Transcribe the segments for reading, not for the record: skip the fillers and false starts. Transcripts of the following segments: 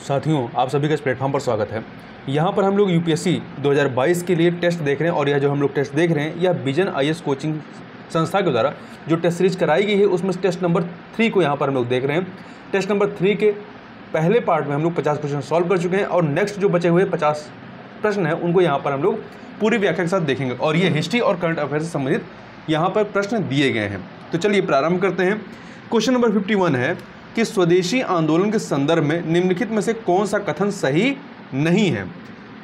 साथियों, आप सभी का इस प्लेटफॉर्म पर स्वागत है। यहाँ पर हम लोग यूपीएससी 2022 के लिए टेस्ट देख रहे हैं और यह जो हम लोग टेस्ट देख रहे हैं यह विजन आईएएस कोचिंग संस्था के द्वारा जो टेस्ट सीरीज कराई गई है उसमें टेस्ट नंबर 3 को यहाँ पर हम लोग देख रहे हैं। टेस्ट नंबर 3 के पहले पार्ट में हम लोग 50 क्वेश्चन सॉल्व कर चुके हैं और नेक्स्ट जो बचे हुए 50 प्रश्न हैं उनको यहाँ पर हम लोग पूरी व्याख्या के साथ देखेंगे और ये हिस्ट्री और करंट अफेयर से संबंधित यहाँ पर प्रश्न दिए गए हैं। तो चलिए प्रारंभ करते हैं। क्वेश्चन नंबर 51 है कि स्वदेशी आंदोलन के संदर्भ में निम्नलिखित में से कौन सा कथन सही नहीं है।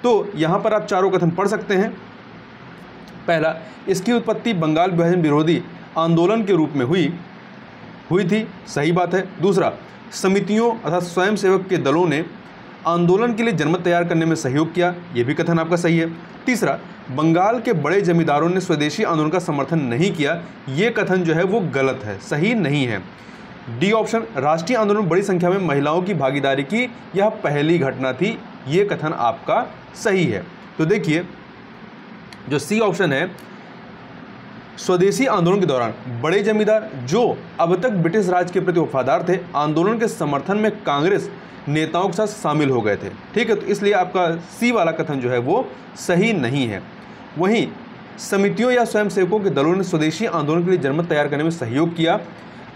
तो यहाँ पर आप चारों कथन पढ़ सकते हैं। पहला, इसकी उत्पत्ति बंगाल विभाजन विरोधी आंदोलन के रूप में हुई थी, सही बात है। दूसरा, समितियों अर्थात स्वयंसेवक के दलों ने आंदोलन के लिए जनमत तैयार करने में सहयोग किया, ये भी कथन आपका सही है। तीसरा, बंगाल के बड़े जमींदारों ने स्वदेशी आंदोलन का समर्थन नहीं किया, ये कथन जो है वो गलत है, सही नहीं है। डी ऑप्शन, राष्ट्रीय आंदोलन में बड़ी संख्या में महिलाओं की भागीदारी की यह पहली घटना थी, ये कथन आपका सही है। तो देखिए जो सी ऑप्शन है, स्वदेशी आंदोलन के दौरान बड़े जमींदार जो अब तक ब्रिटिश राज के प्रति वफादार थे, आंदोलन के समर्थन में कांग्रेस नेताओं के साथ शामिल हो गए थे, ठीक है। तो इसलिए आपका सी वाला कथन जो है वो सही नहीं है। वहीं समितियों या स्वयंसेवकों के दलों ने स्वदेशी आंदोलन के लिए जनमत तैयार करने में सहयोग किया।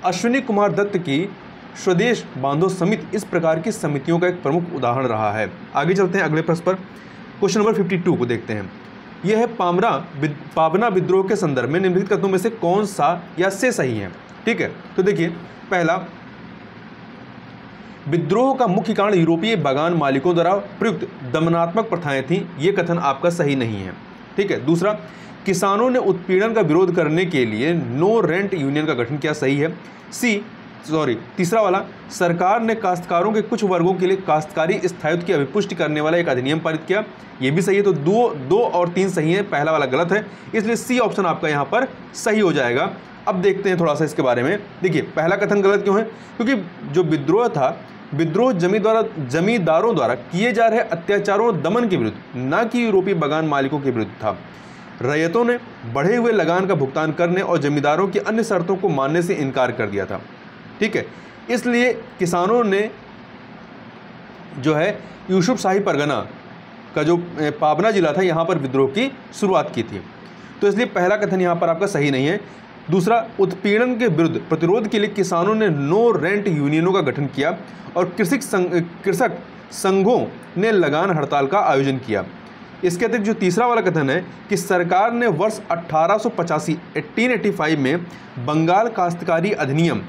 अश्विनी कुमार दत्त की स्वदेश बांधो समिति इस प्रकार की समितियों का एक प्रमुख उदाहरण रहा है। आगे चलते हैं अगले प्रश्न पर। क्वेश्चन नंबर 52 को देखते हैं। यह है पाबना विद्रोह के संदर्भ में निम्नलिखित कथनों में से कौन सा या से सही है, ठीक है। तो देखिए, पहला, विद्रोह का मुख्य कारण यूरोपीय बागान मालिकों द्वारा प्रयुक्त दमनात्मक प्रथाएं थीं, यह कथन आपका सही नहीं है, ठीक है। दूसरा, किसानों ने उत्पीड़न का विरोध करने के लिए नो रेंट यूनियन का गठन किया, सही है। तीसरा वाला, सरकार ने काश्तकारों के कुछ वर्गों के लिए काश्तकारी स्थायित्व की अभिपुष्टि करने वाला एक अधिनियम पारित किया, यह भी सही है। तो दो और तीन सही है, पहला वाला गलत है, इसलिए सी ऑप्शन आपका यहाँ पर सही हो जाएगा। अब देखते हैं थोड़ा सा इसके बारे में। देखिए, पहला कथन गलत क्यों है, क्योंकि जो विद्रोह था, विद्रोह जमींदारों द्वारा किए जा रहे अत्याचारों और दमन के विरुद्ध, न कि यूरोपीय बागान मालिकों के विरुद्ध था। रैयतों ने बढ़े हुए लगान का भुगतान करने और जमींदारों की अन्य शर्तों को मानने से इनकार कर दिया था, ठीक है। इसलिए किसानों ने जो है यूसुफ शाही परगना का जो पाबना जिला था यहाँ पर विद्रोह की शुरुआत की थी। तो इसलिए पहला कथन यहाँ पर आपका सही नहीं है। दूसरा, उत्पीड़न के विरुद्ध प्रतिरोध के लिए किसानों ने नो रेंट यूनियनों का गठन किया और कृषक संघों ने लगान हड़ताल का आयोजन किया। इसके अतिरिक्त जो तीसरा वाला कथन है कि सरकार ने वर्ष 1885 में बंगाल काश्तकारी अधिनियम,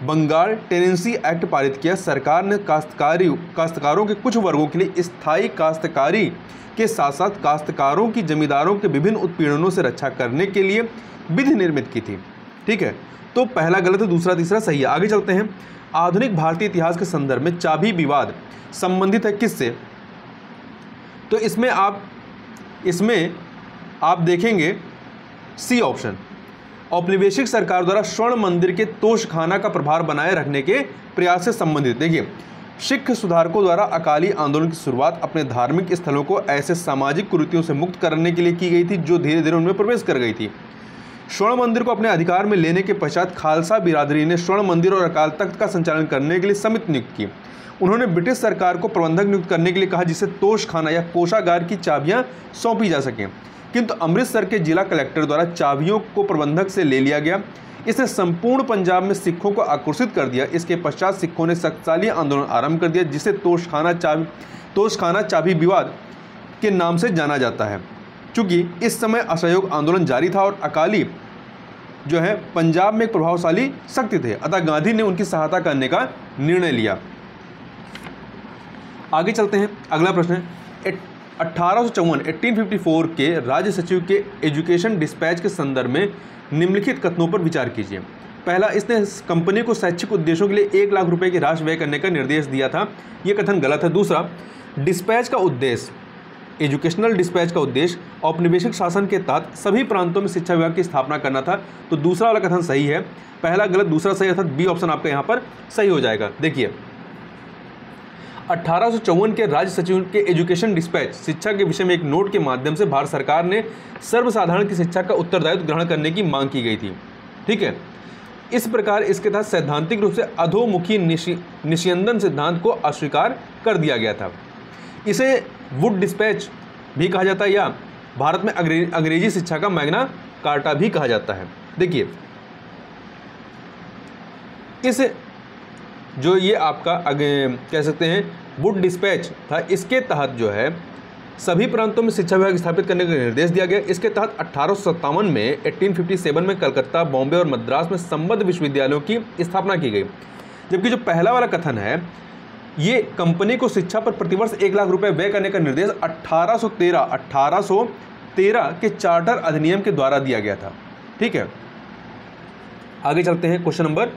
बंगाल टेनेंसी एक्ट पारित किया। सरकार ने काश्तकारों के कुछ वर्गों के लिए स्थायी काश्तकारी के साथ साथ काश्तकारों की जमींदारों के विभिन्न उत्पीड़नों से रक्षा करने के लिए विधि निर्मित की थी, ठीक है। तो पहला गलत है, दूसरा तीसरा सही है। आगे चलते हैं। आधुनिक भारतीय इतिहास के संदर्भ में चाबी विवाद संबंधित है किससे। तो इसमें आप देखेंगे सी ऑप्शन, औपनिवेशिक सरकार द्वारा स्वर्ण मंदिर के तोशखाना का प्रभार बनाए रखने के प्रयास से संबंधित। देखिए, सिख सुधारकों द्वारा अकाली आंदोलन की शुरुआत अपने धार्मिक स्थलों को ऐसे सामाजिक कुरीतियों से मुक्त करने के लिए की गई थी जो धीरे धीरे उनमें प्रवेश कर गई थी। स्वर्ण मंदिर को अपने अधिकार में लेने के पश्चात खालसा बिरादरी ने स्वर्ण मंदिर और अकाल तख्त का संचालन करने के लिए समिति नियुक्त की। उन्होंने ब्रिटिश सरकार को प्रबंधक नियुक्त करने के लिए कहा जिससे तोशखाना या कोषागार की चाबियां सौंपी जा सकें, किंतु अमृतसर के जिला कलेक्टर द्वारा चाबियों को प्रबंधक से ले लिया गया। इसने संपूर्ण पंजाब में सिखों को आक्रोशित कर दिया। इसके पश्चात सिखों ने शक्तिशाली आंदोलन आरंभ कर दिया जिसे तोशखाना चाबी विवाद के नाम से जाना जाता है। चूँकि इस समय असहयोग आंदोलन जारी था और अकाली जो है पंजाब में एक प्रभावशाली शक्ति थे, अतः गांधी ने उनकी सहायता करने का निर्णय लिया। आगे चलते हैं। अगला प्रश्न है 1854 के राज्य सचिव के एजुकेशन डिस्पैच के संदर्भ में निम्नलिखित कथनों पर विचार कीजिए। पहला, इसने कंपनी को शैक्षिक उद्देश्यों के लिए 1 लाख रुपए की राशि व्यय करने का निर्देश दिया था, यह कथन गलत है। दूसरा, डिस्पैच का उद्देश्य, एजुकेशनल डिस्पैच का उद्देश्य औपनिवेशिक शासन के तहत सभी प्रांतों में शिक्षा विभाग की स्थापना करना था। तो दूसरा वाला कथन सही है, पहला गलत, दूसरा सही, अर्थात बी ऑप्शन आपका यहाँ पर सही हो जाएगा। देखिए, 1854 के राज्य सचिव के एजुकेशन डिस्पैच शिक्षा के विषय में एक नोट के माध्यम से भारत सरकार ने सर्वसाधारण की शिक्षा का उत्तरदायित्व ग्रहण करने की मांग की गई थी, ठीक है। इस प्रकार इसके तहत सैद्धांतिक रूप से अधोमुखी निस्यंदन सिद्धांत को अस्वीकार कर दिया गया था। इसे वुड डिस्पैच भी कहा जाता है या भारत में अंग्रेजी शिक्षा का मैग्ना कार्टा भी कहा जाता है। देखिए, इस जो ये आपका कह सकते हैं वुड डिस्पैच था, इसके तहत जो है सभी प्रांतों में शिक्षा विभाग स्थापित करने का निर्देश दिया गया। इसके तहत 1857 में 1857 में कलकत्ता, बॉम्बे और मद्रास में संबद्ध विश्वविद्यालयों की स्थापना की गई। जबकि जो पहला वाला कथन है, ये कंपनी को शिक्षा पर प्रतिवर्ष 1 लाख रुपए व्यय करने का निर्देश 1813 के चार्टर अधिनियम के द्वारा दिया गया था। ठीक है, आगे चलते हैं क्वेश्चन नंबर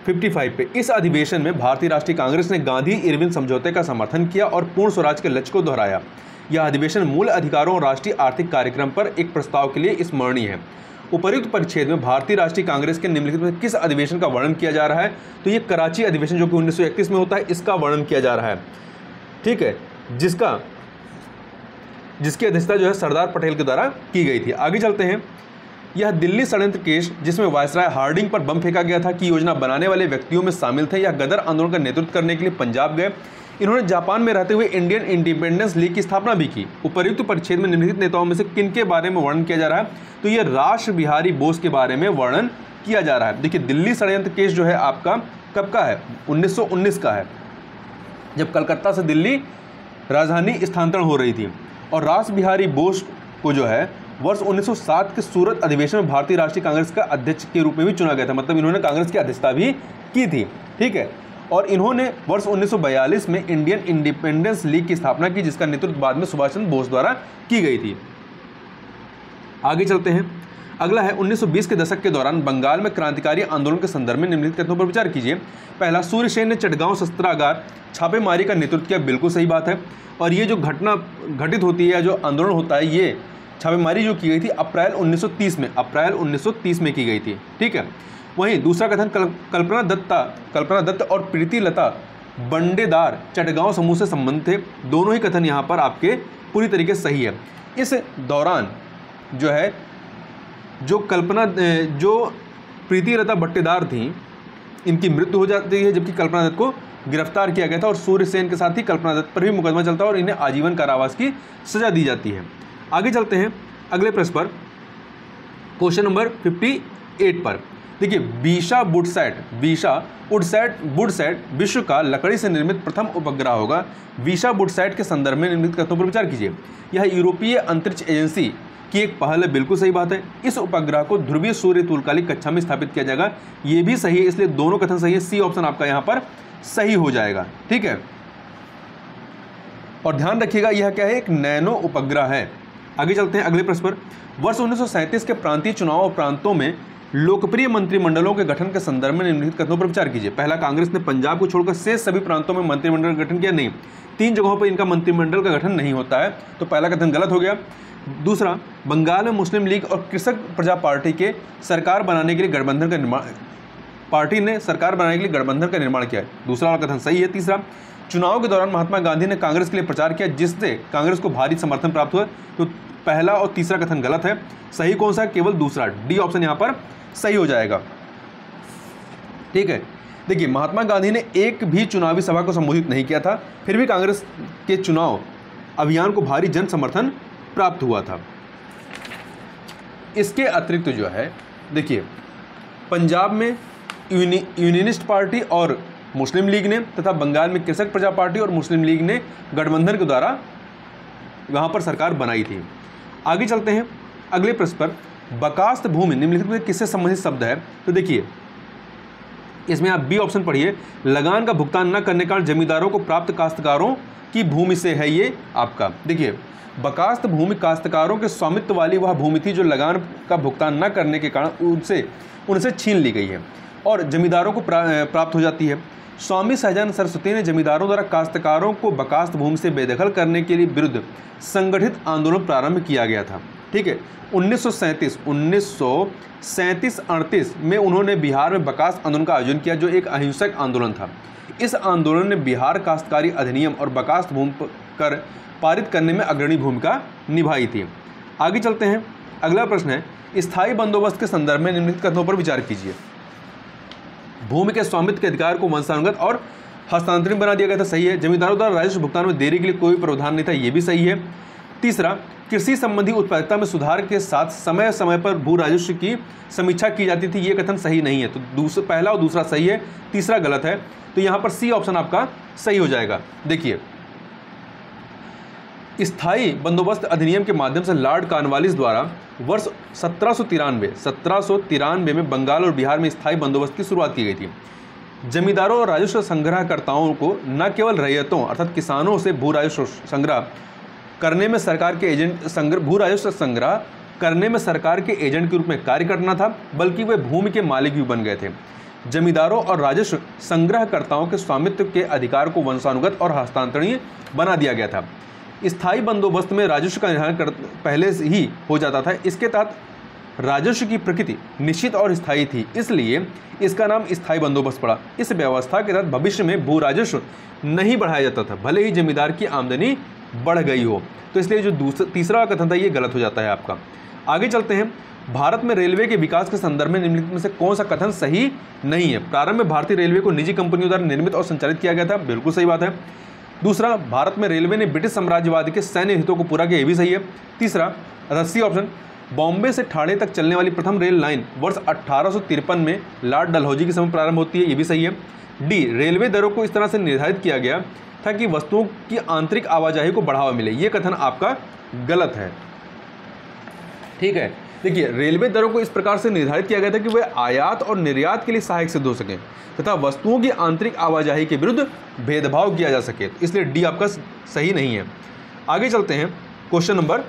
55 पे। इस अधिवेशन में भारतीय राष्ट्रीय कांग्रेस ने गांधी इरविन समझौते का समर्थन किया और पूर्ण स्वराज के लक्ष्य को दोहराया। यह अधिवेशन मूल अधिकारों और राष्ट्रीय आर्थिक कार्यक्रम पर एक प्रस्ताव के लिए स्मरणीय है। उपर्युक्त परिच्छेद में भारतीय राष्ट्रीय कांग्रेस के निम्नलिखित में किस अधिवेशन का वर्णन किया जा रहा है? तो ये कराची अधिवेशन जो कि 1931 में होता है, इसका वर्णन किया जा रहा है। ठीक है, जिसकी अध्यक्षता जो है सरदार पटेल के द्वारा की गई थी। आगे चलते हैं। यह दिल्ली षड्यंत्र केस जिसमें वायसराय हार्डिंग पर बम फेंका गया था की योजना बनाने वाले व्यक्तियों में शामिल थे। यह गदर आंदोलन का नेतृत्व करने के लिए पंजाब गए। इन्होंने जापान में रहते हुए इंडियन इंडिपेंडेंस लीग की स्थापना भी की। उपर्युक्त परिच्छेद में निम्नलिखित नेताओं में से किनके बारे में वर्णन किया जा रहा है? तो यह राष्ट्र बिहारी बोस के बारे में वर्णन किया जा रहा है। देखिए, दिल्ली षड्यंत्र केस जो है आपका कब का है? 1919 का है, जब कलकत्ता से दिल्ली राजधानी स्थानांतरण हो रही थी। और राष्ट्र बिहारी बोस को जो है वर्ष 1907 के सूरत अधिवेशन में भारतीय राष्ट्रीय कांग्रेस का अध्यक्ष के रूप में भी चुना गया था। मतलब इन्होंने कांग्रेस की अध्यक्षता भी की थी। ठीक है, और इन्होंने वर्ष 1942 में इंडियन इंडिपेंडेंस लीग की स्थापना की, जिसका नेतृत्व बाद में सुभाष चंद्र बोस द्वारा की गई थी। आगे चलते हैं। अगला है 1920 के दशक के दौरान बंगाल में क्रांतिकारी आंदोलन के संदर्भ में निम्नलिखित कथनों पर विचार कीजिए। पहला, सूर्यसेन ने चटगांव शस्त्रागार छापेमारी का नेतृत्व किया। बिल्कुल सही बात है। और ये जो घटना घटित होती है या जो आंदोलन होता है, ये छापेमारी जो की गई थी अप्रैल 1930 में की गई थी। ठीक है। वहीं दूसरा कथन, कल्पना दत्त और प्रीति लता बंडेदार चटगांव समूह से संबंधित थे। दोनों ही कथन यहाँ पर आपके पूरी तरीके से सही है। इस दौरान जो है जो प्रीति लता बट्टेदार थी, इनकी मृत्यु हो जाती है, जबकि कल्पना दत्त को गिरफ्तार किया गया था और सूर्यसेन के साथ ही कल्पना दत्त पर भी मुकदमा चलता है और इन्हें आजीवन कारावास की सजा दी जाती है। आगे चलते हैं अगले प्रश्न पर, क्वेश्चन नंबर 58 पर। देखिए, बीशा वुडसैट विश्व का लकड़ी से निर्मित प्रथम उपग्रह होगा। बीशा वुडसैट के संदर्भ में निम्नलिखित कथनों पर विचार कीजिए। यह यूरोपीय अंतरिक्ष एजेंसी की एक पहल है। बिल्कुल सही बात है। इस उपग्रह को ध्रुवीय सूर्य तुल्यकालिक कक्षा में स्थापित किया जाएगा। ये भी सही है, इसलिए दोनों कथन सही है। सी ऑप्शन आपका यहाँ पर सही हो जाएगा। ठीक है, और ध्यान रखिएगा यह क्या है? एक नैनो उपग्रह है। आगे चलते हैं अगले प्रश्न पर। वर्ष 1937 के प्रांतीय चुनाव और प्रांतों में लोकप्रिय मंत्रिमंडलों के गठन के संदर्भ में निम्नलिखित कथनों पर विचार कीजिए। पहला, कांग्रेस ने पंजाब को छोड़कर शेष सभी प्रांतों में मंत्रिमंडल का गठन किया। नहीं, 3 जगहों पर इनका मंत्रिमंडल का गठन नहीं होता है, तो पहला कथन गलत हो गया। दूसरा, बंगाल में मुस्लिम लीग और कृषक प्रजा पार्टी के सरकार बनाने के लिए गठबंधन का निर्माण किया। दूसरा वाला कथन सही है। तीसरा, चुनाव के दौरान महात्मा गांधी ने कांग्रेस के लिए प्रचार किया, जिससे कांग्रेस को भारी समर्थन प्राप्त हुआ। तो पहला और तीसरा कथन गलत है। सही कौन सा? केवल दूसरा, डी ऑप्शन यहाँ पर सही हो जाएगा। ठीक है। देखिए, महात्मा गांधी ने एक भी चुनावी सभा को संबोधित नहीं किया था, फिर भी कांग्रेस के चुनाव अभियान को भारी जन समर्थन प्राप्त हुआ था। इसके अतिरिक्त जो है, देखिए, पंजाब में यूनियनिस्ट पार्टी और मुस्लिम लीग ने तथा बंगाल में कृषक प्रजा पार्टी और मुस्लिम लीग ने गठबंधन के द्वारा वहाँ पर सरकार बनाई थी। आगे चलते हैं अगले प्रश्न पर। बकास्त भूमि निम्नलिखित में किससे संबंधित शब्द है? तो देखिए, इसमें आप बी ऑप्शन पढ़िए। लगान का भुगतान न करने के कारण जमींदारों को प्राप्त काश्तकारों की भूमि से है ये आपका। देखिए, बकास्त भूमि काश्तकारों के स्वामित्व वाली वह भूमि थी जो लगान का भुगतान न करने के कारण उनसे छीन ली गई है और जमींदारों को प्राप्त हो जाती है। स्वामी सहजानंद सरस्वती ने जमींदारों द्वारा काश्तकारों को बकास्त भूमि से बेदखल करने के लिए विरुद्ध संगठित आंदोलन प्रारंभ किया गया था। ठीक है। 1937-38 में उन्होंने बिहार में बकास्त आंदोलन का आयोजन किया, जो एक अहिंसक आंदोलन था। इस आंदोलन ने बिहार काश्तकारी अधिनियम और बकास्त भूमि कर पारित करने में अग्रणी भूमिका निभाई थी। आगे चलते हैं। अगला प्रश्न है, स्थायी बंदोबस्त के संदर्भ में निम्नलिखित कथनों पर विचार कीजिए। भूमि के स्वामित्व के अधिकार को वंशानुगत और हस्तांतरित बना दिया गया था, सही है। जमींदारों द्वारा राजस्व भुगतान में देरी के लिए कोई प्रावधान नहीं था, ये भी सही है। तीसरा, कृषि संबंधी उत्पादकता में सुधार के साथ समय समय पर भू राजस्व की समीक्षा की जाती थी, ये कथन सही नहीं है। तो पहला और दूसरा सही है, तीसरा गलत है। तो यहाँ पर सी ऑप्शन आपका सही हो जाएगा। देखिए, स्थायी बंदोबस्त अधिनियम के माध्यम से लॉर्ड कॉर्नवालिस द्वारा वर्ष 1793 में बंगाल और बिहार में स्थायी बंदोबस्त की शुरुआत की गई थी। जमींदारों और राजस्व संग्रहकर्ताओं को न केवल रैयतों अर्थात किसानों से भू राजस्व संग्रह करने में सरकार के एजेंट के रूप में कार्य करना था, बल्कि वे भूमि के मालिक भी बन गए थे। जमींदारों और राजस्व संग्रहकर्ताओं के स्वामित्व के अधिकार को वंशानुगत और हस्तांतरणीय बना दिया गया था। स्थायी बंदोबस्त में राजस्व का निर्धारण पहले से ही हो जाता था। इसके तहत राजस्व की प्रकृति निश्चित और स्थायी थी, इसलिए इसका नाम स्थायी बंदोबस्त पड़ा। इस व्यवस्था के तहत भविष्य में भू राजस्व नहीं बढ़ाया जाता था, भले ही जमींदार की आमदनी बढ़ गई हो। तो इसलिए जो तीसरा कथन था ये गलत हो जाता है आपका। आगे चलते हैं। भारत में रेलवे के विकास के संदर्भ में निम्नलिखित में से कौन सा कथन सही नहीं है? प्रारंभ में भारतीय रेलवे को निजी कंपनियों द्वारा निर्मित और संचालित किया गया था, बिल्कुल सही बात है। दूसरा, भारत में रेलवे ने ब्रिटिश साम्राज्यवाद के सैन्य हितों को पूरा किया, ये भी सही है। तीसरा, सी ऑप्शन, बॉम्बे से ठाणे तक चलने वाली प्रथम रेल लाइन वर्ष 1853 में लॉर्ड डलहौजी के समय प्रारंभ होती है, ये भी सही है। डी, रेलवे दरों को इस तरह से निर्धारित किया गया था कि वस्तुओं की आंतरिक आवाजाही को बढ़ावा मिले, ये कथन आपका गलत है। ठीक है, देखिए, रेलवे दरों को इस प्रकार से निर्धारित किया गया था कि वे आयात और निर्यात के लिए सहायक सिद्ध हो सकें तथा वस्तुओं की आंतरिक आवाजाही के विरुद्ध भेदभाव किया जा सके, इसलिए डी आपका सही नहीं है। आगे चलते हैं क्वेश्चन नंबर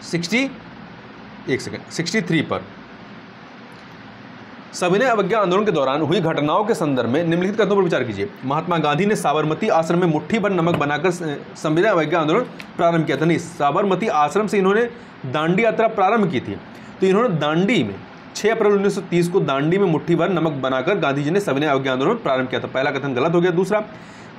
63 पर। सविनय अवज्ञा आंदोलन के दौरान हुई घटनाओं के संदर्भ में निम्नलिखित कथनों पर विचार कीजिए। महात्मा गांधी ने साबरमती आश्रम में मुट्ठी भर नमक बनाकर सविनय अवज्ञा आंदोलन प्रारंभ किया था। नहीं, साबरमती आश्रम से इन्होंने दांडी यात्रा प्रारंभ की थी। तो इन्होंने दांडी में 6 अप्रैल 1930 को दांडी में मुट्ठी भर नमक बनाकर गांधी जी ने सविनय अवज्ञा आंदोलन प्रारंभ किया था। पहला कथन गलत हो गया। दूसरा,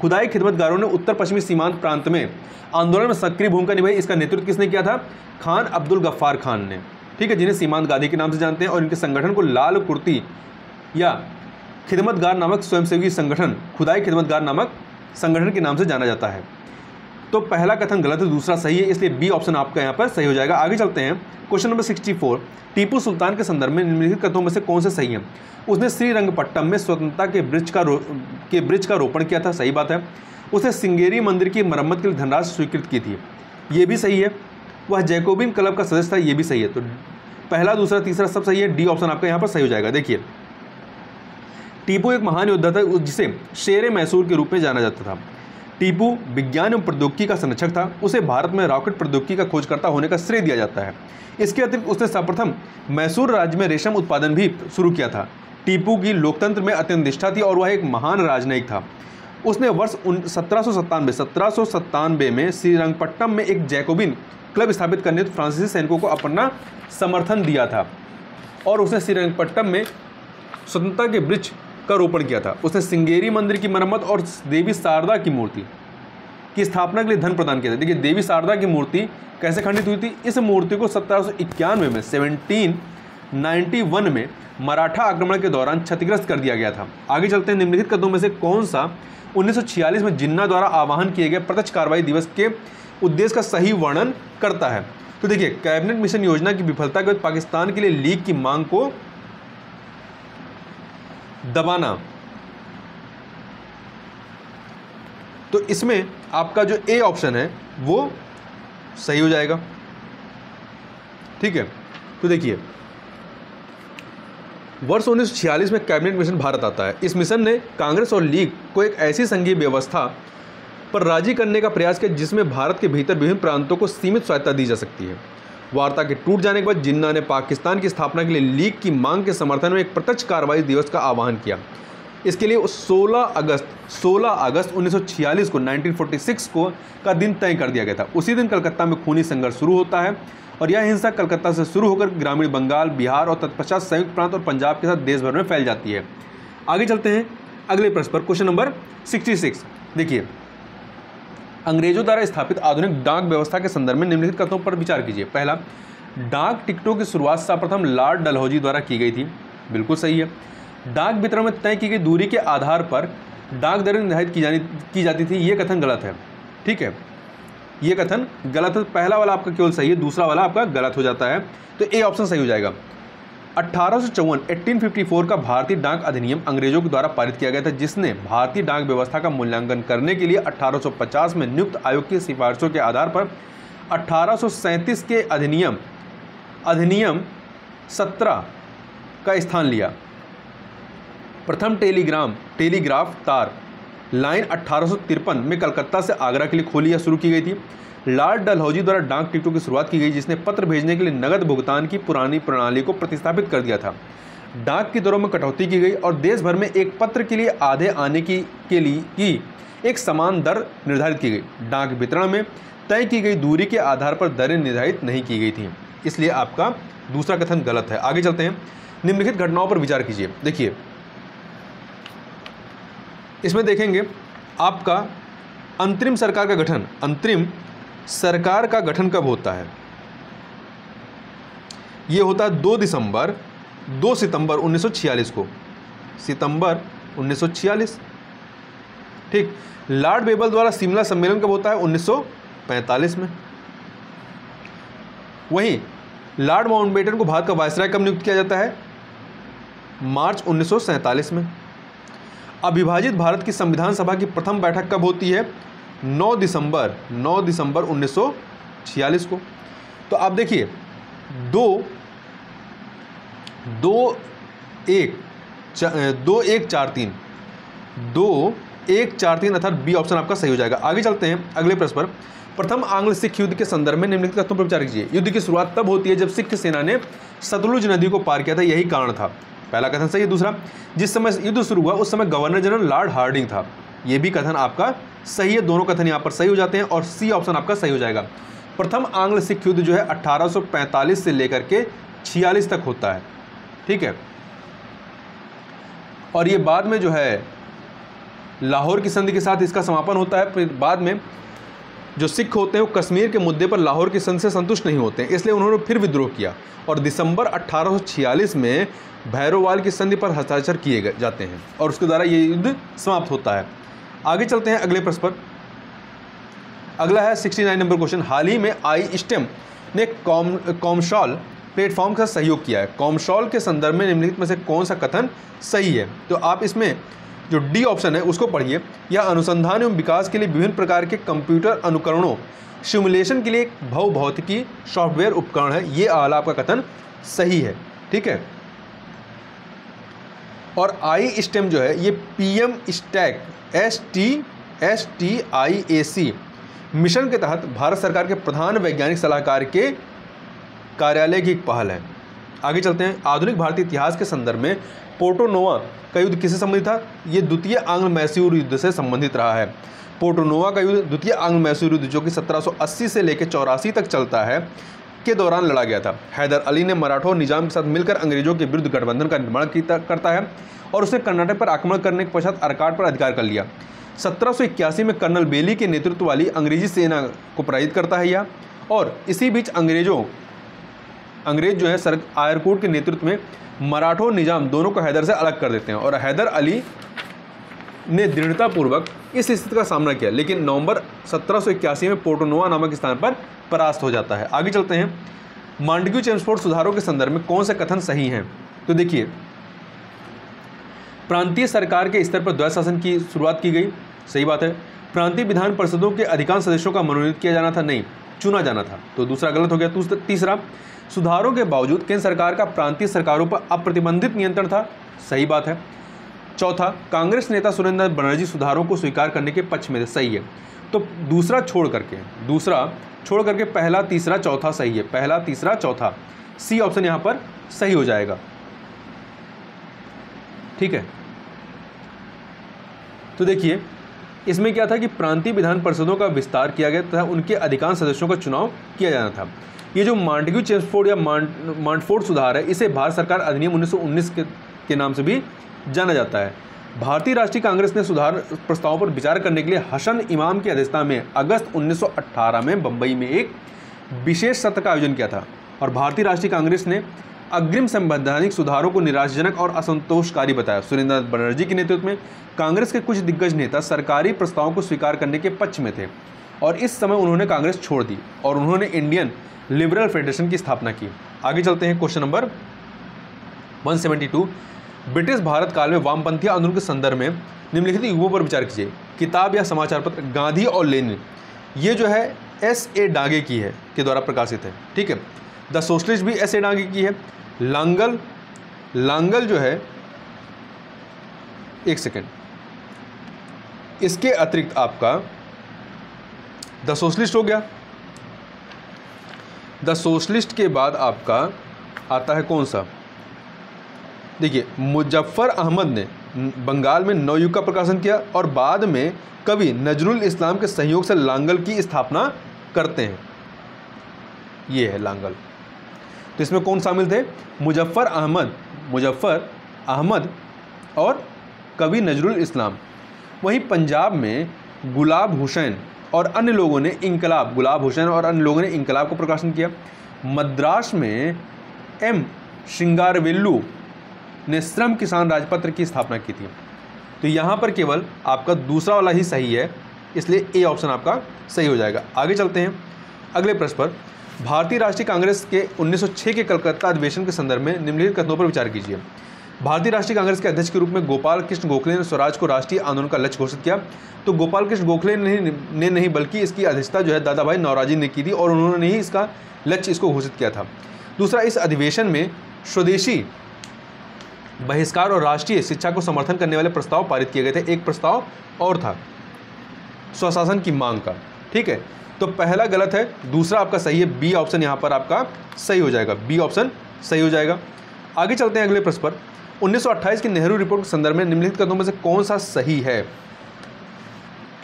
खुदाई खिदमतगारों ने उत्तर पश्चिमी सीमांत प्रांत में आंदोलन में सक्रिय भूमिका निभाई, इसका नेतृत्व किसने किया था? खान अब्दुल गफ्फार खान ने, ठीक है, जिन्हें सीमांत गांधी के नाम से जानते हैं, और इनके संगठन को लाल कुर्ती या खिदमतगार नामक स्वयंसेवी संगठन, खुदाई खिदमतगार नामक संगठन के नाम से जाना जाता है। तो पहला कथन गलत है, दूसरा सही है, इसलिए बी ऑप्शन आपका यहाँ पर सही हो जाएगा। आगे चलते हैं क्वेश्चन नंबर 64। टीपू सुल्तान के संदर्भ में निम्नलिखित कथनों में से कौन से सही है? उसने श्रीरंगपट्टम में स्वतंत्रता के वृक्ष का रोपण किया था, सही बात है। उसने सिंगेरी मंदिर की मरम्मत के लिए धनराशि स्वीकृत की थी, ये भी सही है। वह जैकोबिन क्लब का सदस्य था, ये भी सही है। तो पहला, दूसरा, तीसरा सब सही है, डी ऑप्शन आपका यहाँ पर सही हो जाएगा। देखिए, टीपू एक महान योद्धा था जिसे शेर मैसूर के रूप में जाना जाता था। टीपू विज्ञान एवं प्रौद्योगिकी का संरक्षक था। उसे भारत में रॉकेट प्रौद्योगिकी का खोजकर्ता होने का श्रेय दिया जाता है। इसके अतिरिक्त उसने सर्वप्रथम मैसूर राज्य में रेशम उत्पादन भी शुरू किया था। टीपू की लोकतंत्र में अत्यंत निष्ठा थी और वह एक महान राजनयिक था। उसने वर्ष 1797 में श्रीरंगपट्टम में एक जैकोबिन क्लब स्थापित करने हेतु फ्रांसीसी सैनिकों को अपना समर्थन दिया था और उसने श्रीरंगपट्टम में स्वतंत्रता के वृक्ष का रोपण किया था। उसने सिंगेरी मंदिर की मरम्मत और देवी शारदा की मूर्ति की स्थापना के लिए धन प्रदान किया था। देखिए, देवी शारदा की मूर्ति कैसे खंडित हुई थी? इस मूर्ति को 1791 में 1791 में मराठा आक्रमण के दौरान क्षतिग्रस्त कर दिया गया था। आगे चलते हैं। निम्नलिखित कदमों में से कौन सा 1946 में जिन्ना द्वारा आह्वान किए गए प्रत्यक्ष कार्रवाई दिवस के उद्देश्य का सही वर्णन करता है? तो देखिए, कैबिनेट मिशन योजना की विफलता के बाद पाकिस्तान के लिए लीग की मांग को दबाना। तो इसमें आपका जो ए ऑप्शन है वो सही हो जाएगा, ठीक है। तो देखिए, वर्ष 1946 में कैबिनेट मिशन भारत आता है। इस मिशन ने कांग्रेस और लीग को एक ऐसी संघीय व्यवस्था पर राजी करने का प्रयास किया जिसमें भारत के भीतर विभिन्न प्रांतों को सीमित स्वायत्तता दी जा सकती है। वार्ता के टूट जाने के बाद जिन्ना ने पाकिस्तान की स्थापना के लिए लीग की मांग के समर्थन में एक प्रत्यक्ष कार्रवाई दिवस का आह्वान किया। इसके लिए 16 अगस्त 1946 को 1946 को का दिन तय कर दिया गया था। उसी दिन कलकत्ता में खूनी संघर्ष शुरू होता है और यह हिंसा कलकत्ता से शुरू होकर ग्रामीण बंगाल, बिहार और तत्पश्चात संयुक्त प्रांत और पंजाब के साथ देश भर में फैल जाती है। आगे चलते हैं अगले प्रश्न पर, क्वेश्चन नंबर 66। देखिए, अंग्रेजों द्वारा स्थापित आधुनिक डाक व्यवस्था के संदर्भ में निम्नलिखित कथनों पर विचार कीजिए। पहला, डाक टिकटों की शुरुआत सर्वप्रथम लॉर्ड डलहौजी द्वारा की गई थी, बिल्कुल सही है। डाक वितरण में तय की गई दूरी के आधार पर डाक दरें निर्धारित की जाती थी, ये कथन गलत है। ठीक है, ये कथन गलत है। पहला वाला आपका केवल सही है, दूसरा वाला आपका गलत हो जाता है, तो ए ऑप्शन सही हो जाएगा। 1854 का भारतीय डाक अधिनियम अंग्रेजों के द्वारा पारित किया गया था, जिसने भारतीय डाक व्यवस्था का मूल्यांकन करने के लिए 1850 में नियुक्त आयोग की सिफारिशों के आधार पर 1837 के अधिनियम 17 का स्थान लिया। प्रथम टेलीग्राफ तार लाइन 1853 में कलकत्ता से आगरा के लिए खोली या शुरू की गई थी। लॉर्ड डलहौजी द्वारा डाक टिकटों की शुरुआत की गई, जिसने पत्र भेजने के लिए नगद भुगतान की पुरानी प्रणाली को प्रतिस्थापित कर दिया था। डाक की दरों में कटौती की गई और देश भर में एक पत्र के लिए आधे आने की एक समान दर निर्धारित की गई। डाक वितरण में तय की गई दूरी के आधार पर दरें निर्धारित नहीं की गई थी, इसलिए आपका दूसरा कथन गलत है। आगे चलते हैं। निम्नलिखित घटनाओं पर विचार कीजिए। देखिए, इसमें देखेंगे आपका अंतरिम सरकार का गठन कब होता है। यह होता है 2 सितंबर 1946 को, सितंबर 1946। ठीक। लॉर्ड बेबल द्वारा शिमला सम्मेलन कब होता है? 1945 में। वहीं लॉर्ड माउंटबेटन को भारत का वायसराय कब नियुक्त किया जाता है? मार्च 1947 में। अविभाजित भारत की संविधान सभा की प्रथम बैठक कब होती है? 9 दिसंबर 1946 को। तो आप देखिए 2143 अर्थात बी ऑप्शन आपका सही हो जाएगा। आगे चलते हैं अगले प्रश्न पर। प्रथम आंग्ल सिख युद्ध के संदर्भ में निम्नलिखित तथ्यों पर विचार कीजिए। युद्ध की शुरुआत तब होती है जब सिख सेना ने सतलुज नदी को पार किया था, यही कारण था। पहला कथन सही है। दूसरा, जिस समय युद्ध शुरू हुआ उस समय गवर्नर जनरल लॉर्ड हार्डिंग था, यह भी कथन आपका सही है। दोनों कथन यहाँ पर सही हो जाते हैं और सी ऑप्शन आपका सही हो जाएगा। प्रथम आंग्ल सिख युद्ध जो है 1845 से लेकर के 46 तक होता है। ठीक है, और ये बाद में जो है लाहौर की संधि के साथ इसका समापन होता है। फिर बाद में जो सिख होते हैं वो कश्मीर के मुद्दे पर लाहौर की संधि से संतुष्ट नहीं होते हैं, इसलिए उन्होंने फिर विद्रोह किया और दिसंबर 1846 में भैरोवाल की संधि पर हस्ताक्षर किए जाते हैं और उसके द्वारा ये युद्ध समाप्त होता है। आगे चलते हैं अगले प्रश्न पर। अगला है 69 नंबर क्वेश्चन। हाल ही में ISTEM ने कॉमशॉल प्लेटफॉर्म का सहयोग किया है। कॉमशॉल के संदर्भ में निम्नलिखित में से कौन सा कथन सही है? तो आप इसमें जो डी ऑप्शन है उसको पढ़िए। यह अनुसंधान एवं विकास के लिए विभिन्न प्रकार के कंप्यूटर अनुकरणों सिमुलेशन के लिए एक भौतिकी सॉफ्टवेयर उपकरण है, ये वाला आपका कथन सही है। ठीक है, और ISTEM जो है ये PM स्टैक STIAC मिशन के तहत भारत सरकार के प्रधान वैज्ञानिक सलाहकार के कार्यालय की एक पहल है। आगे चलते हैं। आधुनिक भारतीय इतिहास के संदर्भ में पोर्टो-नोवा का युद्ध किससे संबंधित था? ये द्वितीय आंग्ल मैसूर युद्ध से संबंधित रहा है। पोर्टो-नोवा का युद्ध द्वितीय आंग्ल मैसूर युद्ध जो कि 1780 से लेकर 84 तक चलता है के दौरान लड़ा गया था। हैदर अली ने मराठा निजाम के साथ मिलकर अंग्रेजों के विरुद्ध गठबंधन का निर्माण करता है और उसने कर्नाटक पर आक्रमण करने के पश्चात अर्काट पर अधिकार कर लिया। 1781 में कर्नल बेली के नेतृत्व वाली अंग्रेजी सेना को पराजित करता है यह, और इसी बीच अंग्रेज जो है सर आयरकोट के नेतृत्व में मराठा निजाम दोनों को हैदर से अलग कर देते हैं और हैदर अली ने दृढ़तापूर्वक इस स्थिति का सामना किया, लेकिन नवंबर 1781 में पोर्टो-नोवा नामक स्थान पर परास्त हो जाता है। आगे चलते हैं। मॉन्टेग्यू-चेम्सफोर्ड सुधारों के संदर्भ में कौन से कथन सही हैं? तो देखिए, प्रांतीय सरकार के स्तर पर द्वैध शासन की शुरुआत की गई, सही बात है। प्रांतीय विधान परिषदों के अधिकांश सदस्यों का मनोनीत किया जाना था, नहीं चुना जाना था, तो दूसरा गलत हो गया। तीसरा, सुधारों के बावजूद केंद्र सरकार का प्रांतीय सरकारों पर अप्रतिबंधित नियंत्रण था, सही बात है। चौथा, कांग्रेस नेता सुरेंद्र बनर्जी सुधारों को स्वीकार करने के पक्ष में थे, सही है। तो दूसरा छोड़ करके पहला, तीसरा, चौथा सही है। पहला, तीसरा, चौथा, सी ऑप्शन यहाँ पर सही हो जाएगा। ठीक है, तो देखिए इसमें क्या था कि प्रांतीय विधान परिषदों का विस्तार किया गया तथा उनके अधिकांश सदस्यों का चुनाव किया जाना था। ये जो मॉन्टेग्यू-चेम्सफोर्ड या मॉन्टफोर्ड सुधार है, इसे भारत सरकार अधिनियम 1919 के नाम से भी जाना जाता है। भारतीय राष्ट्रीय कांग्रेस ने सुधार प्रस्तावों पर विचार करने के लिए हसन इमाम की अध्यक्षता में अगस्त 1918 में बम्बई में एक विशेष सत्र का आयोजन किया था और भारतीय राष्ट्रीय कांग्रेस ने अग्रिम संवैधानिक सुधारों को निराशाजनक और असंतोषकारी बताया। सुरेंद्रनाथ बनर्जी के नेतृत्व में कांग्रेस के कुछ दिग्गज नेता सरकारी प्रस्तावों को स्वीकार करने के पक्ष में थे और इस समय उन्होंने कांग्रेस छोड़ दी और उन्होंने इंडियन लिबरल फेडरेशन की स्थापना की। आगे चलते हैं, क्वेश्चन नंबर 172। ब्रिटिश भारत काल में वामपंथी आंदोलन के संदर्भ में निम्नलिखित युगों पर विचार कीजिए। किताब या समाचार पत्र गांधी और लेनिन, ये जो है S.A. डांगे की है के द्वारा प्रकाशित है, ठीक है। द सोशलिस्ट भी S.A. डांगे की है। लांगल जो है, एक सेकेंड, इसके अतिरिक्त आपका द सोशलिस्ट हो गया। द सोशलिस्ट के बाद आपका आता है कौन सा, देखिए मुजफ्फर अहमद ने बंगाल में नवयुग का प्रकाशन किया और बाद में कवि नजरुल इस्लाम के सहयोग से लांगल की स्थापना करते हैं। ये है लांगल। तो इसमें कौन शामिल थे, मुजफ्फर अहमद और कवि नजरुल इस्लाम। वहीं पंजाब में गुलाब हुसैन और अन्य लोगों ने इंकलाब को प्रकाशन किया। मद्रास में M. श्रृंगारवेलु ने श्रम किसान राजपत्र की स्थापना की थी। तो यहाँ पर केवल आपका दूसरा वाला ही सही है, इसलिए ए ऑप्शन आपका सही हो जाएगा। आगे चलते हैं अगले प्रश्न पर। भारतीय राष्ट्रीय कांग्रेस के 1906 के कलकत्ता अधिवेशन के संदर्भ में निम्नलिखित कथनों पर विचार कीजिए। भारतीय राष्ट्रीय कांग्रेस के अध्यक्ष के रूप में गोपाल कृष्ण गोखले ने स्वराज को राष्ट्रीय आंदोलन का लक्ष्य घोषित किया। तो गोपाल कृष्ण गोखले ने नहीं बल्कि इसकी अध्यक्षता जो है दादा भाई नौरोजी ने की थी और उन्होंने ही इसका लक्ष्य इसको घोषित किया था। दूसरा, इस अधिवेशन में स्वदेशी बहिष्कार और राष्ट्रीय शिक्षा को समर्थन करने वाले प्रस्ताव पारित किए गए थे। एक प्रस्ताव और था स्वशासन की मांग का, ठीक है। तो पहला गलत है, दूसरा आपका सही है। बी ऑप्शन यहाँ पर आपका सही हो जाएगा, बी ऑप्शन सही हो जाएगा। आगे चलते हैं अगले प्रश्न पर। 1928 की नेहरू रिपोर्ट के संदर्भ में निम्नलिखित कथनों में से कौन सा सही है।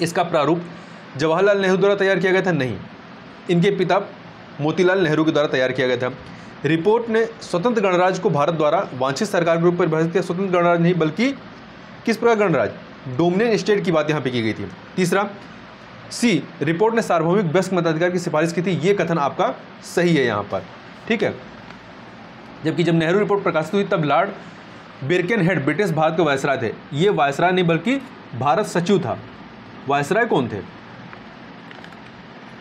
इसका प्रारूप जवाहरलाल नेहरू द्वारा तैयार किया गया था, नहीं, इनके पिता मोतीलाल नेहरू के द्वारा तैयार किया गया था। रिपोर्ट ने स्वतंत्र गणराज्य को भारत द्वारा वांछित सरकार के रूप में परिभाषित किया। स्वतंत्र गणराज्य नहीं बल्कि किस प्रकार गणराज्य, डोमिनियन स्टेट की बात यहाँ पे की गई थी। तीसरा, सी, रिपोर्ट ने सार्वभौमिक वयस्क मताधिकार की सिफारिश की थी। ये कथन आपका सही है यहाँ पर, ठीक है। जबकि जब नेहरू रिपोर्ट प्रकाशित हुई तब लॉर्ड बिरकेनहेड ब्रिटिश भारत के वायसराय थे। ये वायसराय नहीं बल्कि भारत सचिव था। वायसराय कौन थे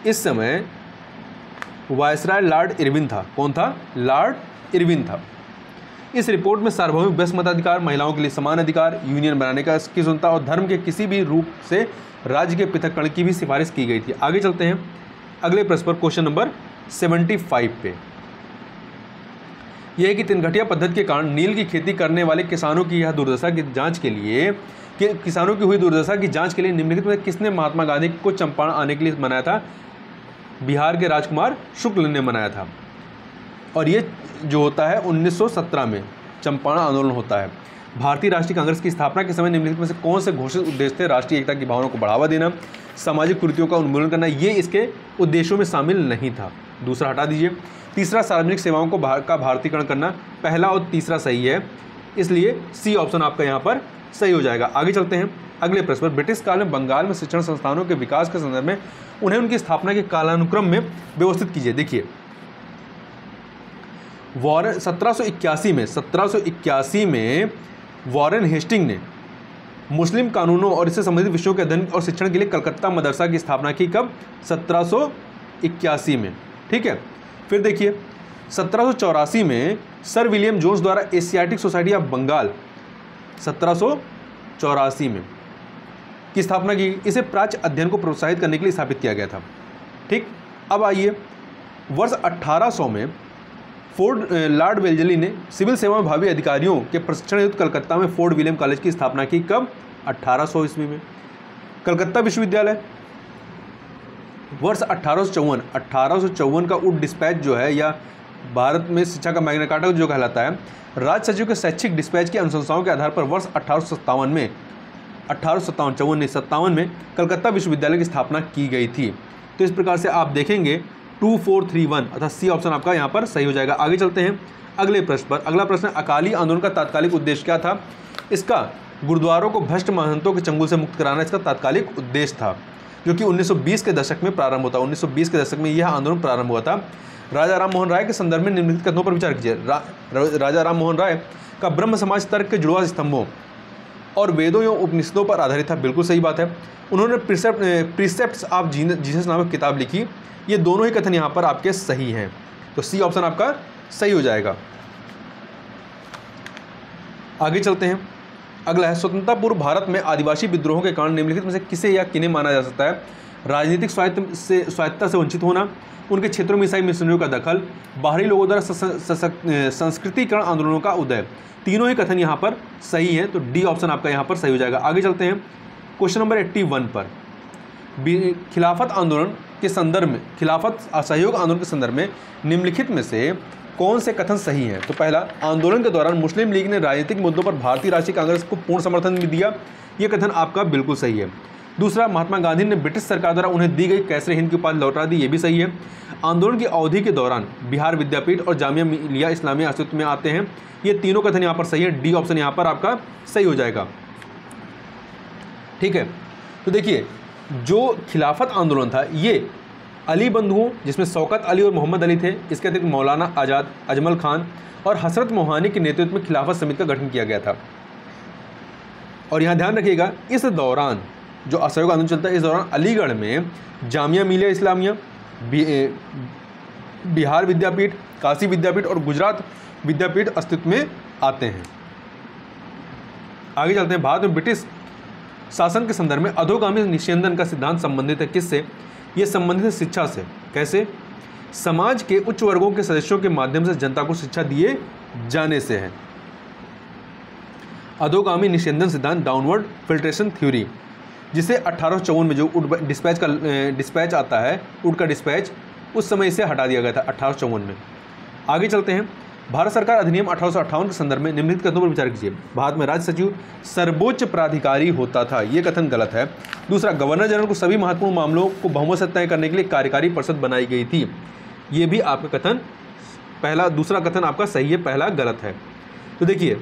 इस समय? वायसराय लॉर्ड इरविन था। कौन था? लॉर्ड इरविन था। इस रिपोर्ट में सार्वभौमिक वयस्क मताधिकार, महिलाओं के लिए समान अधिकार, यूनियन बनाने की स्वतंत्रता और धर्म के किसी भी रूप से राज्य के पृथक्करण की भी सिफारिश की गई थी। आगे चलते हैं अगले प्रश्न पर, क्वेश्चन नंबर 75 पे। यह है कि तिनघटिया पद्धति के कारण नील की खेती करने वाले किसानों की यह दुर्दशा की जांच के लिए किसानों की हुई दुर्दशा की जांच के लिए निम्नलिखित में किसने महात्मा गांधी को चंपारण आने के लिए मनाया था? बिहार के राजकुमार शुक्ल ने मनाया था। और ये जो होता है 1917 में चंपारण आंदोलन होता है। भारतीय राष्ट्रीय कांग्रेस की स्थापना के समय निम्नलिखित में से कौन से घोषित उद्देश्य थे? राष्ट्रीय एकता की भावना को बढ़ावा देना, सामाजिक कुरीतियों का उन्मूलन करना, ये इसके उद्देश्यों में शामिल नहीं था। दूसरा हटा दीजिए। तीसरा, सार्वजनिक सेवाओं को का भारतीयकरण करना। पहला और तीसरा सही है, इसलिए सी ऑप्शन आपका यहाँ पर सही हो जाएगा। आगे चलते हैं अगले प्रश्न पर। ब्रिटिश काल में बंगाल में शिक्षण संस्थानों के विकास के संदर्भ में उन्हें उनकी स्थापना के कालानुक्रम में व्यवस्थित कीजिए। देखिए, 1781 में वॉरेन हेस्टिंग ने मुस्लिम कानूनों और इससे संबंधित विषयों के अध्ययन और शिक्षण के लिए कलकत्ता मदरसा की स्थापना की। कब? 1781 में, ठीक है। फिर देखिए 1784 में सर विलियम जोन्स द्वारा एशियाटिक सोसाइटी ऑफ बंगाल 1784 में की स्थापना की। इसे प्राच्य अध्ययन को प्रोत्साहित करने के लिए स्थापित किया गया था, ठीक। अब आइए, वर्ष 1800 में लॉर्ड वेल्जली ने सिविल सेवा में भावी अधिकारियों के प्रशिक्षण हेतु कलकत्ता में फोर्ट विलियम कॉलेज की स्थापना की। कब? 1800 ईस्वी में। कलकत्ता विश्वविद्यालय वर्ष 1854 का उड डिस्पैच जो है, या भारत में शिक्षा का मैग्ना कार्टा जो कहलाता है, राज्य सचिव के शैक्षिक डिस्पैच की अनुशंसाओं के आधार पर वर्ष 1857 में कलकत्ता विश्वविद्यालय की स्थापना की गई थी। तो इस प्रकार से आप देखेंगे 2431 अर्थात सी ऑप्शन आपका यहाँ पर सही हो जाएगा। आगे चलते हैं अगले प्रश्न पर। अगला प्रश्न, अकाली आंदोलन का तात्कालिक उद्देश्य क्या था? इसका गुरुद्वारों को भ्रष्ट महंतों के चंगुल से मुक्त कराना इसका तात्कालिक उद्देश्य था। जो कि 1920 के दशक में प्रारंभ होता है। 1920 के दशक में यह आंदोलन प्रारंभ हुआ था। राजा राम मोहन राय के संदर्भ में निम्नलिखित कथनों पर विचार कीजिए। राजा राम मोहन राय का ब्रह्म समाज तर्क के जुड़वा स्तंभों और वेदों एवं उपनिषदों पर आधारित था। बिल्कुल सही बात है। उन्होंने प्रिसेप्ट्स ऑफ जीसस नामक किताब लिखी। ये दोनों ही कथन यहाँ पर आपके सही हैं, तो सी ऑप्शन आपका सही हो जाएगा। आगे चलते हैं। अगला है, स्वतंत्रता पूर्व भारत में आदिवासी विद्रोहों के कारण निम्नलिखित में से किसे या किन्हें माना जा सकता है? राजनीतिक स्वायत्तता से वंचित होना, उनके क्षेत्रों में ईसाई मिशनरियों का दखल, बाहरी लोगों द्वारा संस्कृतिकरण आंदोलनों का उदय। तीनों ही कथन यहाँ पर सही हैं, तो डी ऑप्शन आपका यहाँ पर सही हो जाएगा। आगे चलते हैं क्वेश्चन नंबर 81 पर। खिलाफत आंदोलन के संदर्भ में, खिलाफत असहयोग आंदोलन के संदर्भ में निम्नलिखित में से कौन से कथन सही हैं? तो पहला, आंदोलन के दौरान मुस्लिम लीग ने राजनीतिक मुद्दों पर भारतीय राष्ट्रीय कांग्रेस को पूर्ण समर्थन भी दिया। यह कथन आपका बिल्कुल सही है। दूसरा, महात्मा गांधी ने ब्रिटिश सरकार द्वारा उन्हें दी गई कैसरे हिंद की उपाधि लौटा दी। ये भी सही है। आंदोलन की अवधि के दौरान बिहार विद्यापीठ और जामिया मिलिया इस्लामिया अस्तित्व में आते हैं। ये तीनों कथन यहाँ पर सही है। डी ऑप्शन यहाँ पर आपका सही हो जाएगा। ठीक है, तो देखिए, जो खिलाफत आंदोलन था ये अली बंधुओं, जिसमें शौकत अली और मोहम्मद अली थे, इसके अतिरिक्त मौलाना आज़ाद, अजमल खान और हसरत मोहानी के नेतृत्व में खिलाफत समिति का गठन किया गया था। और यहाँ ध्यान रखिएगा, इस दौरान जो असहयोग आंदोलन चलता है, इस दौरान अलीगढ़ में जामिया मिलिया इस्लामिया, बिहार विद्यापीठ, काशी विद्यापीठ और गुजरात विद्यापीठ अस्तित्व में आते हैं। आगे चलते हैं। भारत में ब्रिटिश शासन के संदर्भ में अधोगामी निस्यंदन का सिद्धांत संबंधित है किससे? ये संबंधित है शिक्षा से। कैसे? समाज के उच्च वर्गों के सदस्यों के माध्यम से जनता को शिक्षा दिए जाने से है। अधोगामी निस्यंदन सिद्धांत, डाउनवर्ड फिल्ट्रेशन थ्योरी, जिसे 1854 में जो डिस्पैच आता है, उड का डिस्पैच, उस समय इसे हटा दिया गया था 1854 में। आगे चलते हैं। भारत सरकार अधिनियम 1858 के संदर्भ में निम्नलिखित कथनों पर विचार कीजिए। भारत में राज्य सचिव सर्वोच्च प्राधिकारी होता था। ये कथन गलत है। दूसरा, गवर्नर जनरल को सभी महत्वपूर्ण मामलों को बहुमत से तय करने के लिए कार्यकारी परिषद बनाई गई थी। ये भी आपका कथन पहला, दूसरा कथन आपका सही है, पहला गलत है। तो देखिए,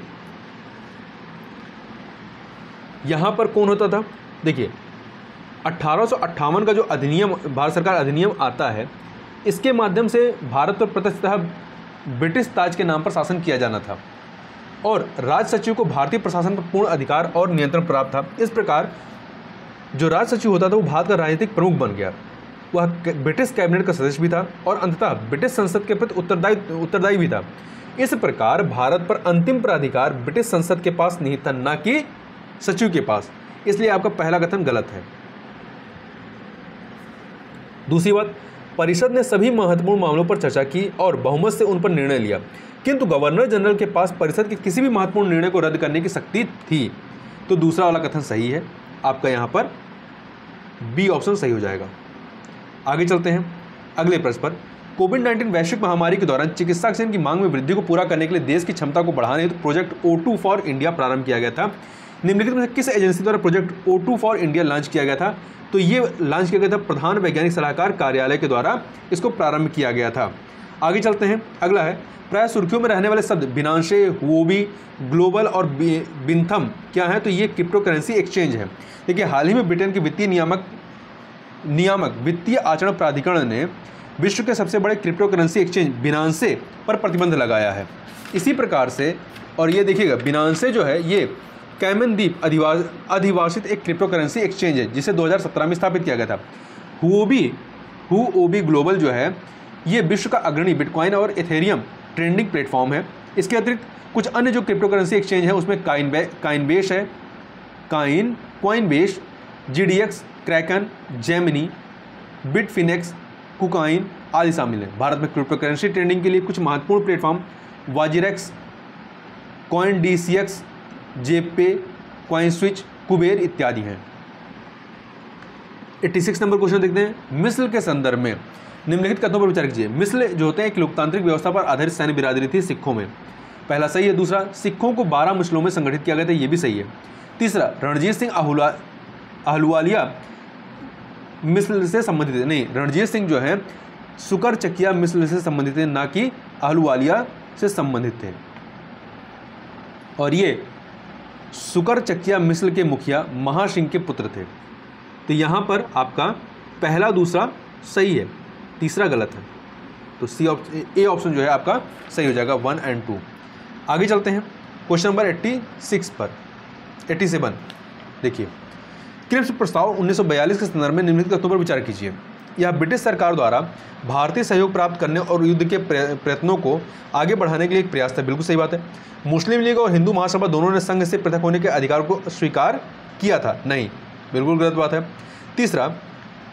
यहाँ पर कौन होता था? देखिए, 1858 का जो अधिनियम, भारत सरकार अधिनियम आता है, इसके माध्यम से भारत पर प्रत्यक्षतः ब्रिटिश ताज के नाम पर शासन किया जाना था और राज सचिव को भारतीय प्रशासन पर पूर्ण अधिकार और नियंत्रण प्राप्त था। इस प्रकार जो राज सचिव होता था वो भारत का राजनीतिक प्रमुख बन गया। वह ब्रिटिश कैबिनेट का सदस्य भी था और अंततः ब्रिटिश संसद के प्रति उत्तरदायी भी था। इस प्रकार भारत पर अंतिम प्राधिकार ब्रिटिश संसद के पास नहीं था, न कि सचिव के पास। इसलिए आपका पहला कथन गलत है। दूसरी बात, परिषद ने सभी महत्वपूर्ण मामलों पर चर्चा की और बहुमत से उन पर निर्णय लिया, किंतु गवर्नर जनरल के पास परिषद के किसी भी महत्वपूर्ण निर्णय को रद्द करने की शक्ति थी। तो दूसरा वाला कथन सही है, आपका यहाँ पर बी ऑप्शन सही हो जाएगा। आगे चलते हैं अगले प्रश्न पर। कोविड-19 वैश्विक महामारी के दौरान चिकित्सा ऑक्सीजन की मांग में वृद्धि को पूरा करने के लिए देश की क्षमता को बढ़ाने हेतु प्रोजेक्ट O2 फॉर इंडिया प्रारंभ किया गया था। निम्नलिखित में से किस एजेंसी द्वारा project O2 for India launch किया गया था? तो ये लॉन्च किया गया था प्रधान वैज्ञानिक सलाहकार कार्यालय के द्वारा इसको प्रारंभ किया गया था। आगे चलते हैं। अगला है, प्राय सुर्खियों में रहने वाले शब्द बिनांशे, हुओबी, ग्लोबल और बिनथम क्या है? तो ये क्रिप्टो करेंसी एक्सचेंज है। देखिए, हाल ही में ब्रिटेन के वित्तीय नियामक वित्तीय आचरण प्राधिकरण ने विश्व के सबसे बड़े क्रिप्टो करेंसी एक्सचेंज बिनांसे पर प्रतिबंध लगाया है। इसी प्रकार से, और ये देखिएगा, बिनांसे जो है ये कैमन द्वीप अधिवासित एक क्रिप्टो करेंसी एक्सचेंज है जिसे 2017 में स्थापित किया गया था। हुओबी ग्लोबल जो है ये विश्व का अग्रणी बिटकॉइन और इथेरियम ट्रेंडिंग प्लेटफॉर्म है। इसके अतिरिक्त कुछ अन्य जो क्रिप्टो करेंसी एक्सचेंज है उसमें काइनबेस है, Coinbase, GDX, Kraken, Gemini, Bitfinex, KuCoin आदि शामिल हैं। भारत में क्रिप्टो करेंसी ट्रेडिंग के लिए कुछ महत्वपूर्ण प्लेटफॉर्म वाजिरेक्स, CoinDCX, जेपे, कॉइनस्विच, कुबेर इत्यादि हैं। 86 नंबर क्वेश्चन देखते हैं। मिस्र के संदर्भ में निम्नलिखित कथनों पर विचार कीजिए। मिस्र जो होते हैं एक लोकतांत्रिक व्यवस्था पर आधारित सैन्य बिरादरी थी सिखों में। पहला सही है। दूसरा, सिखों को 12 मुस्लिमों में संगठित किया गया था, ये भी सही है। तीसरा, रणजीत सिंह अहलुवालिया मिस्र से संबंधित है। नहीं, रणजीत सिंह जो है सुकर चकिया मिस्र से संबंधित है, ना कि अहलुवालिया से संबंधित थे। और ये सुकर चकिया मिस्र के मुखिया महासिंह के पुत्र थे। तो यहाँ पर आपका पहला दूसरा सही है, तीसरा गलत है। तो ए ऑप्शन जो है आपका सही हो जाएगा, 1 और 2। आगे चलते हैं क्वेश्चन नंबर 86 पर। 87 देखिए, क्रिप्स प्रस्ताव 1942 के संदर्भ में निम्नलिखित तथ्यों पर विचार कीजिए। यह ब्रिटिश सरकार द्वारा भारतीय सहयोग प्राप्त करने और युद्ध के प्रयत्नों को आगे बढ़ाने के लिए एक प्रयास था। बिल्कुल सही बात है। मुस्लिम लीग और हिंदू महासभा दोनों ने संघ से पृथक होने के अधिकार को स्वीकार किया था। नहीं, बिल्कुल गलत बात है। तीसरा,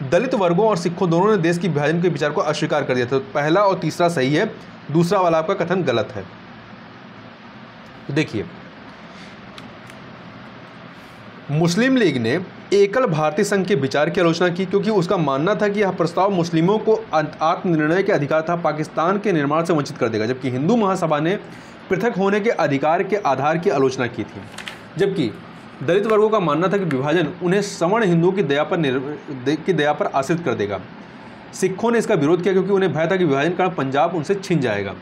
दलित वर्गों और सिखों दोनों ने देश की विभाजन के विचार को अस्वीकार कर दिया था। पहला और तीसरा सही है, दूसरा वाला आपका कथन गलत है। देखिए, मुस्लिम लीग ने एकल भारतीय संघ के विचार की आलोचना की, क्योंकि उसका मानना था कि यह प्रस्ताव मुस्लिमों को आत्मनिर्णय के अधिकार था पाकिस्तान के निर्माण से वंचित कर देगा। जबकि हिंदू महासभा ने पृथक होने के अधिकार के आधार की आलोचना की थी। जबकि दलित वर्गों का मानना था कि विभाजन उन्हें सवर्ण हिंदुओं की दया पर आश्रित कर देगा। सिखों ने इसका विरोध किया, क्योंकि उन्हें भय था कि विभाजन का पंजाब उनसे छिन जाएगा।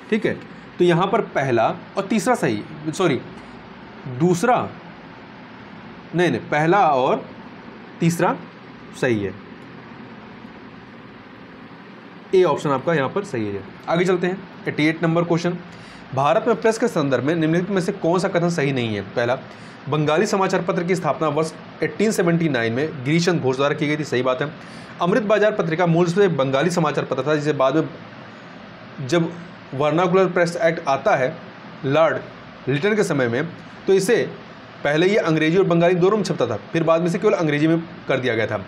ठीक है, तो यहाँ पर पहला और तीसरा सही, सॉरी दूसरा नहीं, पहला और तीसरा सही है। ए ऑप्शन आपका यहाँ पर सही है। आगे चलते हैं 88 नंबर क्वेश्चन। भारत में प्रेस के संदर्भ में निम्नलिखित में से कौन सा कथन सही नहीं है? पहला, बंगाली समाचार पत्र की स्थापना वर्ष 1879 में गिरीशचंद्र घोष द्वारा की गई थी। सही बात है। अमृत बाजार पत्रिका मूल से बंगाली समाचार पत्र था, जिसे बाद में जब वर्नाकुलर प्रेस एक्ट आता है लॉर्ड लिटन के समय में, तो इसे पहले ये अंग्रेजी और बंगाली दोनों में छपता था, फिर बाद में से केवल अंग्रेजी में कर दिया गया था।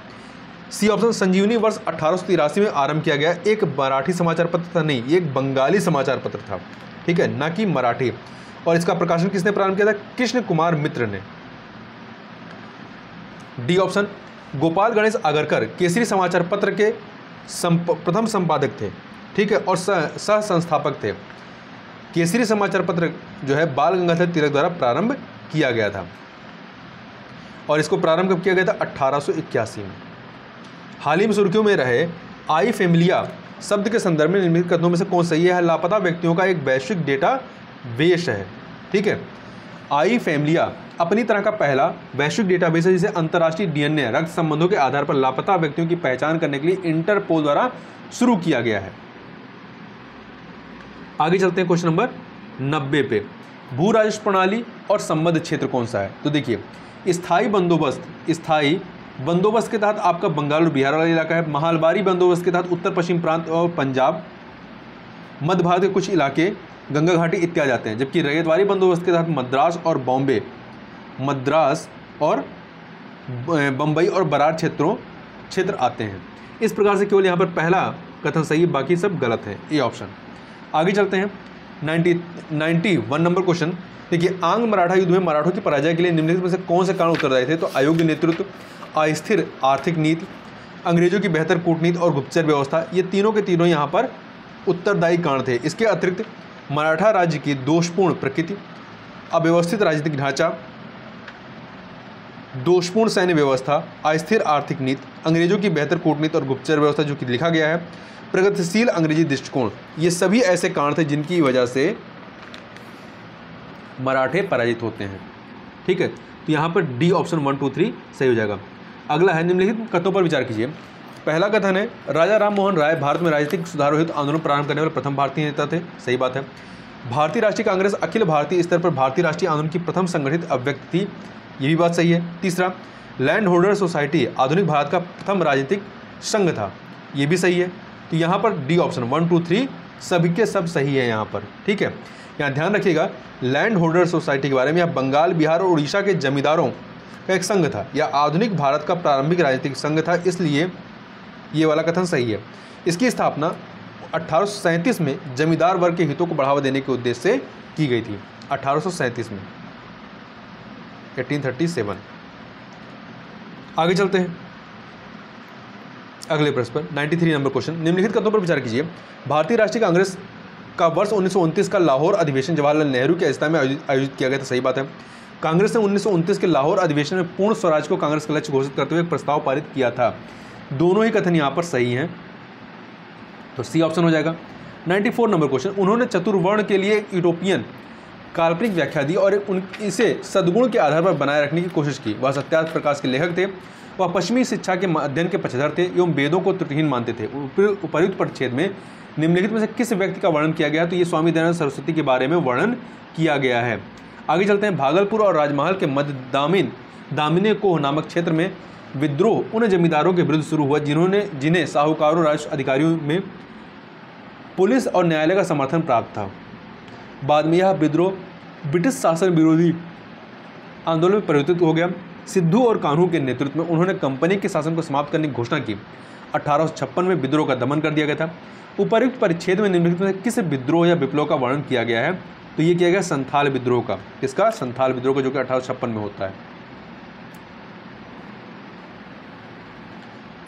सी ऑप्शन, संजीवनी वर्ष 1883 में आरंभ किया गया एक मराठी समाचार पत्र था। नहीं, ये एक बंगाली समाचार पत्र था। ठीक है, ना कि मराठी। और इसका प्रकाशन किसने प्रारंभ किया था? कृष्ण कुमार मित्र ने। डी ऑप्शन, गोपाल गणेश आगरकर केसरी समाचार पत्र के प्रथम संपादक थे। ठीक है, और सह संस्थापक थे। केसरी समाचार पत्र जो है बाल गंगाधर तिलक द्वारा प्रारंभ किया गया था, और इसको प्रारंभ कब किया गया था? 1881 में। हाल ही में सुर्खियों में रहे आई फैमिलिया शब्द के संदर्भ में निम्नलिखित कथनों में से कौन सही है? लापता व्यक्तियों का एक वैश्विक डेटा बेस है। ठीक है, आई फैमिलिया अपनी तरह का पहला वैश्विक डेटाबेस है, जिसे अंतर्राष्ट्रीय डीएनए रक्त संबंधों के आधार पर लापता व्यक्तियों की पहचान करने के लिए इंटरपोल द्वारा शुरू किया गया है। आगे चलते हैं क्वेश्चन नंबर 90 पे। भू राजस्व प्रणाली और संबद्ध क्षेत्र कौन सा है? तो देखिए, स्थायी बंदोबस्त के तहत आपका बंगाल और बिहार वाला इलाका है। महालबारी बंदोबस्त के तहत उत्तर पश्चिम प्रांत और पंजाब, मध्य भारत के कुछ इलाके, गंगा घाटी इत्यादि आते हैं। जबकि रैयतवाड़ी बंदोबस्त के तहत मद्रास और बम्बई और बरार क्षेत्र आते हैं। इस प्रकार से केवल यहाँ पर पहला कथन सही है, बाकी सब गलत है। A option. आगे चलते हैं 91 नंबर क्वेश्चन। देखिए, आंग मराठा युद्ध में मराठों की पराजय के लिए निम्नलिखित में से कौन से कारण उत्तरदायी थे? तो अयोग्य नेतृत्व, अस्थिर आर्थिक नीति, अंग्रेजों की बेहतर कूटनीति और गुप्तचर व्यवस्था, ये तीनों के तीनों यहाँ पर उत्तरदायी कारण थे। इसके अतिरिक्त मराठा राज्य की दोषपूर्ण प्रकृति, अव्यवस्थित राजनीतिक ढांचा, दोषपूर्ण सैन्य व्यवस्था, अस्थिर आर्थिक नीति, अंग्रेजों की बेहतर कूटनीति और गुप्तचर व्यवस्था जो कि लिखा गया है, प्रगतिशील अंग्रेजी दृष्टिकोण, ये सभी ऐसे कारण थे जिनकी वजह से मराठे पराजित होते हैं। ठीक है, तो यहाँ पर डी ऑप्शन 1, 2, 3 सही हो जाएगा। अगला है, निम्नलिखित कथनों पर विचार कीजिए। पहला कथन है, राजा राम मोहन राय भारत में राजनीतिक सुधारों हेतु आंदोलन प्रारंभ करने वाले प्रथम भारतीय नेता थे। सही बात है। भारतीय राष्ट्रीय कांग्रेस अखिल भारतीय स्तर पर भारतीय राष्ट्रीय आंदोलन की प्रथम संगठित अभिव्यक्ति थी। ये भी बात सही है। तीसरा, लैंड होल्डर सोसाइटी आधुनिक भारत का प्रथम राजनीतिक संघ था। ये भी सही है। तो यहाँ पर डी ऑप्शन 1, 2, 3 सभी के सब सही है यहाँ पर। ठीक है, यहाँ ध्यान रखिएगा, लैंड होल्डर सोसाइटी के बारे में, यह बंगाल, बिहार और उड़ीसा के जमींदारों का एक संघ था। यह आधुनिक भारत का प्रारंभिक राजनीतिक संघ था, इसलिए ये वाला कथन सही है। इसकी स्थापना 1837 में जमींदार वर्ग के हितों को बढ़ावा देने के उद्देश्य से की गई थी। 1837 में, 1837। आगे चलते हैं अगले प्रश्न पर। 93 नंबर क्वेश्चन। निम्नलिखित कथनों पर विचार कीजिए। भारतीय राष्ट्रीय कांग्रेस का वर्ष 1929 का लाहौर अधिवेशन जवाहरलाल नेहरू की अध्यक्षता में आयोजित किया गया था। सही बात है। कांग्रेस ने 1929 के लाहौर अधिवेशन में पूर्ण स्वराज को कांग्रेस का लक्ष्य घोषित करते हुए एक प्रस्ताव पारित किया था। दोनों ही कथन यहाँ पर सही हैं, तो सी ऑप्शन हो जाएगा। 94 नंबर क्वेश्चन। उन्होंने चतुर्वर्ण के लिए एक यूटोपियन काल्पनिक व्याख्या दी और इसे सद्गुण के आधार पर बनाए रखने की कोशिश की। वह सत्यार्थ प्रकाश के लेखक थे वह पश्चिमी शिक्षा के अध्ययन के पक्षधर थे एवं वेदों को त्रुटिहीन मानते थे। उपर्युक्त परिच्छेद में निम्नलिखित में से किस व्यक्ति का वर्णन किया गया है? तो ये स्वामी दयानंद सरस्वती के बारे में वर्णन किया गया है। आगे चलते हैं। भागलपुर और राजमहल के मध्य दामिने कोह नामक क्षेत्र में विद्रोह उन जमींदारों के विरुद्ध शुरू हुआ जिन्हें साहूकारों राजस्व अधिकारियों में पुलिस और न्यायालय का समर्थन प्राप्त था। बाद में यह विद्रोह ब्रिटिश शासन विरोधी आंदोलन में परिवर्तित हो गया। सिद्धू और कान्हू के नेतृत्व में उन्होंने कंपनी के शासन को समाप्त करने की घोषणा की। 1856 में विद्रोह का दमन कर दिया गया था। उपर्युक्त परिच्छेद में निम्नलिखित में किस विद्रोह या विप्लव का वर्णन किया गया है? तो ये किया गया संथाल विद्रोह का। किसका? संथाल विद्रोह का, जो कि 1856 में होता है।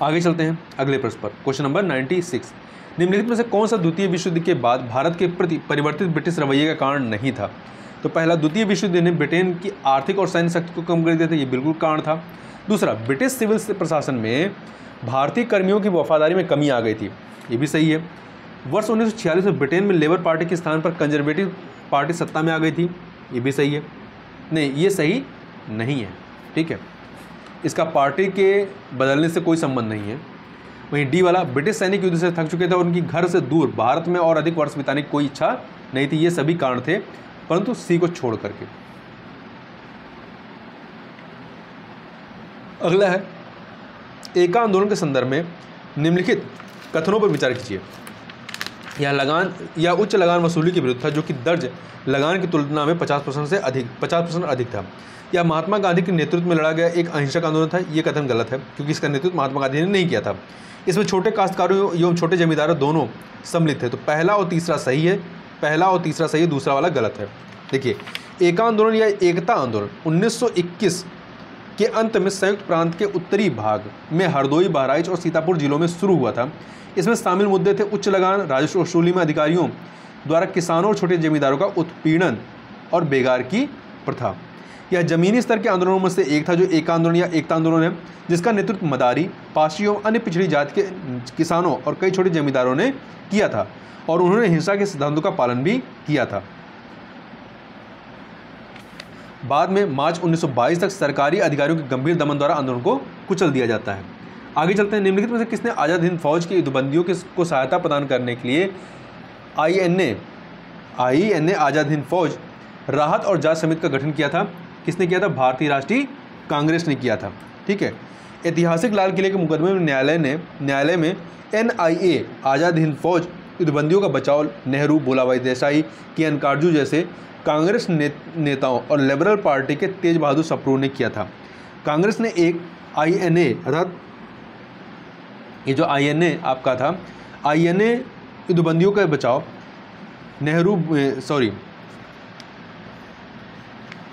आगे चलते हैं अगले प्रश्न पर। Question number 96। निम्नलिखित में से कौन सा द्वितीय विश्व युद्ध के बाद भारत के प्रति परिवर्तित ब्रिटिश रवैये का कारण नहीं था? तो पहला, द्वितीय विश्व युद्ध ने ब्रिटेन की आर्थिक और सैन्य शक्ति को कम कर दिया था, ये बिल्कुल कारण था। दूसरा, ब्रिटिश सिविल प्रशासन में भारतीय कर्मियों की वफादारी में कमी आ गई थी, ये भी सही है। वर्ष 1946 में ब्रिटेन में लेबर पार्टी के स्थान पर कंजर्वेटिव पार्टी सत्ता में आ गई थी, ये भी सही है। नहीं, ये सही नहीं है, ठीक है। इसका पार्टी के बदलने से कोई संबंध नहीं है। वहीं डी वाला, ब्रिटिश सैनिक युद्ध से थक चुके थे और उनकी घर से दूर भारत में और अधिक वर्ष बिताने की कोई इच्छा नहीं थी, ये सभी कारण थे, परंतु सी को छोड़ करके। अगला है, एका आंदोलन के संदर्भ में निम्नलिखित कथनों पर विचार कीजिए। यह लगान या उच्च लगान वसूली के विरुद्ध था, जो कि दर्ज लगान की तुलना में 50% अधिक था। यह महात्मा गांधी के नेतृत्व में लड़ा गया एक अहिंसक आंदोलन था, ये कथन गलत है, क्योंकि इसका नेतृत्व महात्मा गांधी ने नहीं किया था। इसमें छोटे काश्तकारों एवं छोटे जमींदारों दोनों सम्मिलित थे। तो पहला और तीसरा सही है, दूसरा वाला गलत है। देखिए, एका आंदोलन या एकता आंदोलन 1921 के अंत में संयुक्त प्रांत के उत्तरी भाग में हरदोई, बहराइच और सीतापुर जिलों में शुरू हुआ था। इसमें शामिल मुद्दे थे उच्च लगान, राजस्व वसूली में अधिकारियों द्वारा किसानों और छोटे जमींदारों का उत्पीड़न और बेगार की प्रथा। यह जमीनी स्तर के आंदोलनों में से एक था, जो एका आंदोलन या एकता आंदोलन है, जिसका नेतृत्व मदारी, पाशी एवं अन्य पिछड़ी जाति के किसानों और कई छोटे जमींदारों ने किया था और उन्होंने हिंसा के सिद्धांतों का पालन भी किया था। बाद में मार्च 1922 तक सरकारी अधिकारियों के गंभीर दमन द्वारा आंदोलन को कुचल दिया जाता है। आगे चलते हैं। निम्नलिखित में से किसने आज़ाद हिंद फौज के युद्धबंदियों को सहायता प्रदान करने के लिए आईएनए आज़ाद हिंद फौज राहत और जांच समिति का गठन किया था? किसने किया था? भारतीय राष्ट्रीय कांग्रेस ने किया था, ठीक है। ऐतिहासिक लाल किले के मुकदमे में न्यायालय में एनआईए आज़ाद हिंद फौज युद्धबंदियों का बचाव नेहरू, भोलाभाई देसाई, के.एन. कारजू जैसे कांग्रेस नेताओं और लिबरल पार्टी के तेज बहादुर सप्रू ने किया था। कांग्रेस ने एक आईएनए, अर्थात ये जो आईएनए आपका था, आईएनए युद्धबंदियों का बचाव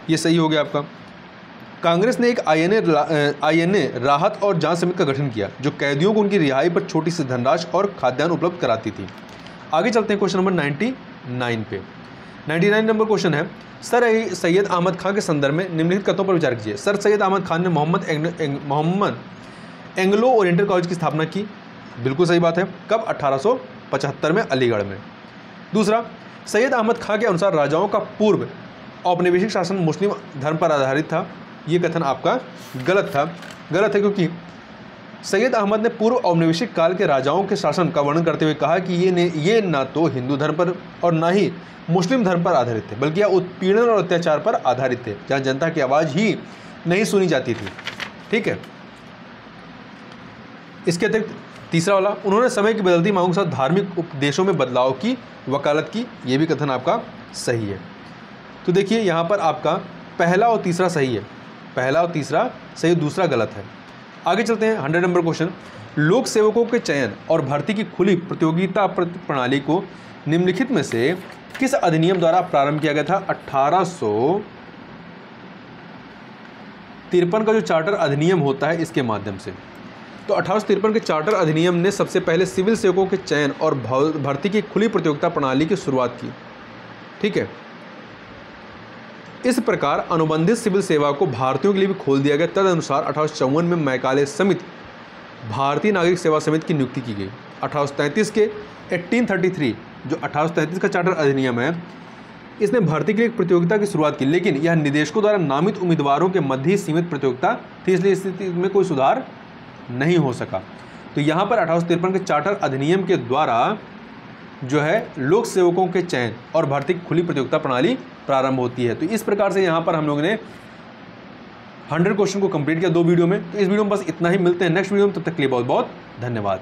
ये सही हो गया आपका। कांग्रेस ने एक आईएनए राहत और जांच समिति का गठन किया, जो कैदियों को उनकी रिहाई पर छोटी सी धनराशि और खाद्यान्न उपलब्ध कराती थी। आगे चलते हैं क्वेश्चन नंबर 99 पे। 99 नंबर क्वेश्चन है, सर सैयद अहमद खान के संदर्भ में निम्नलिखित कथनों पर विचार कीजिए। सर सैयद अहमद खान ने मोहम्मद एंग्लो ओरिएंटल कॉलेज की स्थापना की, बिल्कुल सही बात है। कब? 1875 में अलीगढ़ में। दूसरा, सैयद अहमद खान के अनुसार राजाओं का पूर्व औपनिवेशिक शासन मुस्लिम धर्म पर आधारित था, ये कथन आपका गलत है, क्योंकि सैयद अहमद ने पूर्व औपनिवेशिक काल के राजाओं के शासन का वर्णन करते हुए कहा कि ये ना तो हिंदू धर्म पर और ना ही मुस्लिम धर्म पर आधारित थे, बल्कि यह उत्पीड़न और अत्याचार पर आधारित थे, जहाँ जनता की आवाज़ ही नहीं सुनी जाती थी, ठीक है। इसके अतिरिक्त तीसरा वाला, उन्होंने समय की बदलती मांगों के साथ धार्मिक उपदेशों में बदलाव की वकालत की, ये भी कथन आपका सही है। तो देखिए, यहाँ पर आपका पहला और तीसरा सही है, दूसरा गलत है। आगे चलते हैं। 100 नंबर क्वेश्चन, लोक सेवकों के चयन और भर्ती की खुली प्रतियोगिता प्रणाली को निम्नलिखित में से किस अधिनियम द्वारा प्रारंभ किया गया था? 1853 का जो चार्टर अधिनियम होता है, इसके माध्यम से। तो 1853 के चार्टर अधिनियम ने सबसे पहले सिविल सेवकों के चयन और भर्ती की खुली प्रतियोगिता प्रणाली की शुरुआत की, ठीक है। इस प्रकार अनुबंधित सिविल सेवा को भारतीयों के लिए भी खोल दिया गया। तदनुसार 1854 में मैकाले समिति भारतीय नागरिक सेवा समिति की नियुक्ति की गई। 1833 का चार्टर अधिनियम है, इसने भर्ती के लिए एक प्रतियोगिता की शुरुआत की, लेकिन यह निदेशकों द्वारा नामित उम्मीदवारों के मध्य ही सीमित प्रतियोगिता थी, इसलिए स्थिति में कोई सुधार नहीं हो सका। तो यहाँ पर 1853 के चार्टर अधिनियम के द्वारा जो है लोक सेवकों के चयन और भर्ती की खुली प्रतियोगिता प्रणाली प्रारंभ होती है। तो इस प्रकार से यहाँ पर हम लोगों ने 100 क्वेश्चन को कंप्लीट किया 2 वीडियो में। तो इस वीडियो में बस इतना ही, मिलते हैं नेक्स्ट वीडियो में, तब तक के लिए बहुत बहुत धन्यवाद।